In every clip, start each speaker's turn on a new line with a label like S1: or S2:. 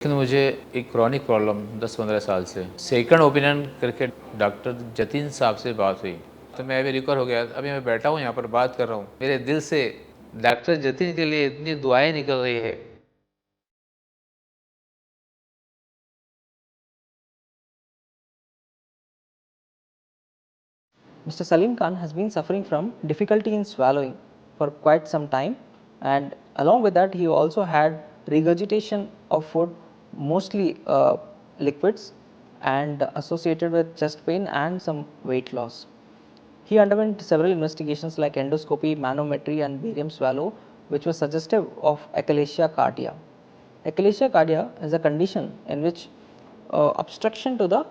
S1: लेकिन मुझे एक क्रॉनिक प्रॉब्लम 10-15 साल से सेकंड ओपिनियन करके डॉक्टर जतीन साहब से बात हुई तो मैं अभी रिकवर हो गया। अभी मैं बैठा हूँ यहाँ पर बात कर रहा हूँ, मेरे दिल से डॉक्टर जतीन के लिए इतनी दुआएं निकल रही है।
S2: Mr. Salim Khan has been suffering from difficulty in swallowing for quite some time, and along with that he also had regurgitation of food, mostly liquids, and associated with chest pain and some weight loss. He underwent several investigations like endoscopy, manometry and barium swallow, which was suggestive of achalasia cardia. Achalasia cardia is a condition in which obstruction to the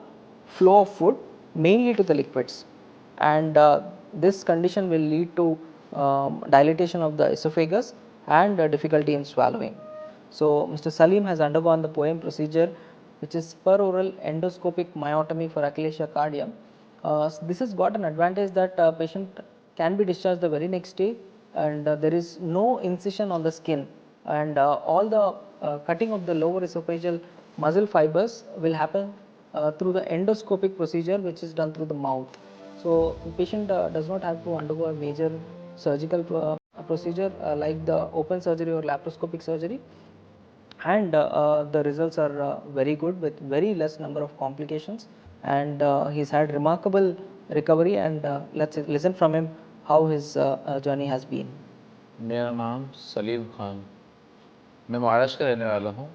S2: flow of food, mainly to the liquids, and this condition will lead to dilatation of the esophagus and difficulty in swallowing. So, Mr. Salim has undergone the POEM procedure, which is peroral endoscopic myotomy for achalasia cardia. This has got an advantage that patient can be discharged the very next day, and there is no incision on the skin, and all the cutting of the lower esophageal muscle fibers will happen through the endoscopic procedure, which is done through the mouth. So, the patient does not have to undergo a major surgical procedure like the open surgery or laparoscopic surgery, and the results are very good with very less number of complications, and he's had remarkable recovery, and let's listen from him how his journey has been.
S1: मेरा नाम सलीम खान, मैं महाराष्ट्र का रहने वाला हूँ।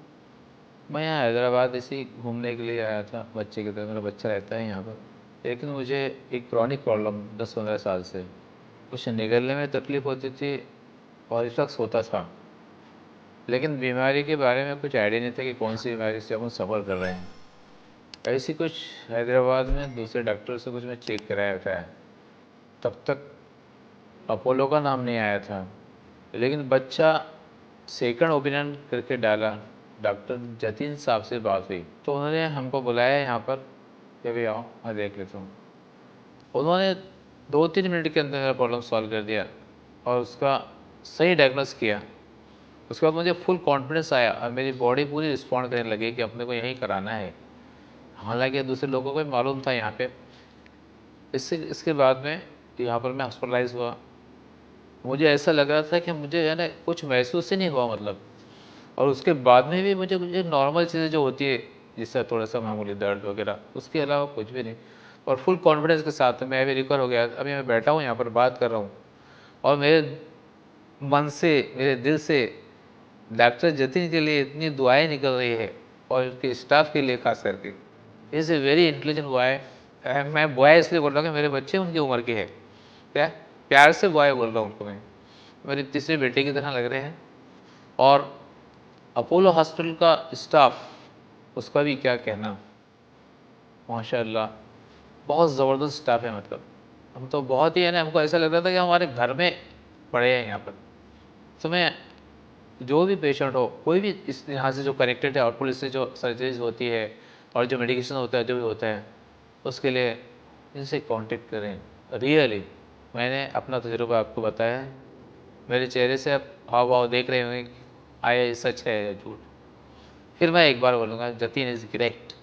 S1: मैं यहाँ हैदराबाद इसी घूमने के लिए आया था बच्चे की तरह। मेरा बच्चा रहता है यहाँ पर, लेकिन मुझे एक क्रॉनिक प्रॉब्लम 10-15 साल से कुछ निगलने में तकलीफ़ होती थी और रिफ्लक्स होता था, लेकिन बीमारी के बारे में कुछ आइडिया नहीं था कि कौन सी बीमारी से हम सफ़र कर रहे हैं। ऐसी कुछ हैदराबाद में दूसरे डॉक्टर से कुछ मैं चेक कराया था, तब तक अपोलो का नाम नहीं आया था, लेकिन बच्चा सेकंड ओपिनियन करके डाला। डॉक्टर जतीन साहब से बात हुई तो उन्होंने हमको बुलाया यहाँ पर कि भाई आओ मैं देख लेता हूँ। उन्होंने 2-3 मिनट के अंदर मेरा प्रॉब्लम सॉल्व कर दिया और उसका सही डायग्नोस किया। उसके बाद मुझे फुल कॉन्फिडेंस आया और मेरी बॉडी पूरी रिस्पॉन्ड करने लगी कि अपने को यहीं कराना है। हालांकि दूसरे लोगों को भी मालूम था यहाँ पे। इसके बाद में यहाँ पर मैं हॉस्पिटलाइज हुआ। मुझे ऐसा लग रहा था कि मुझे है ना कुछ महसूस ही नहीं हुआ मतलब। और उसके बाद में भी मुझे नॉर्मल चीज़ें जो होती है, जिससे थोड़ा सा मामूली दर्द वगैरह, उसके अलावा कुछ भी नहीं। और फुल कॉन्फिडेंस के साथ मैं अभी रिकवर हो गया। अभी मैं बैठा हूँ यहाँ पर बात कर रहा हूँ और मेरे मन से, मेरे दिल से डॉक्टर जतिन के लिए इतनी दुआएं निकल रही है और उसके स्टाफ के लिए खास करके। Is a very intelligent boy. मैं बॉय इसलिए बोल रहा हूँ कि मेरे बच्चे उनकी उम्र के हैं। क्या प्यार से बॉय बोल रहा हूँ उनको मैं, मेरी तीसरे बेटे की तरह लग रहे हैं। और अपोलो हॉस्पिटल का स्टाफ, उसका भी क्या कहना, माशाल्लाह बहुत ज़बरदस्त स्टाफ है। मतलब हम तो बहुत ही है ना, हमको ऐसा लग रहा था कि हमारे घर में पड़े हैं यहाँ पर। तो मैं जो भी पेशेंट हो, कोई भी इस यहाँ से जो कनेक्टेड है और पुलिस से जो सर्जरीज होती है और जो मेडिकेशन होता है, जो भी होता है, उसके लिए इनसे कांटेक्ट करें। रियली मैंने अपना तजुर्बा आपको बताया है। मेरे चेहरे से आप हाव भाव देख रहे होंगे, आया ये सच है या झूठ। फिर मैं एक बार बोलूँगा, जतीन इज़ ग्रेट।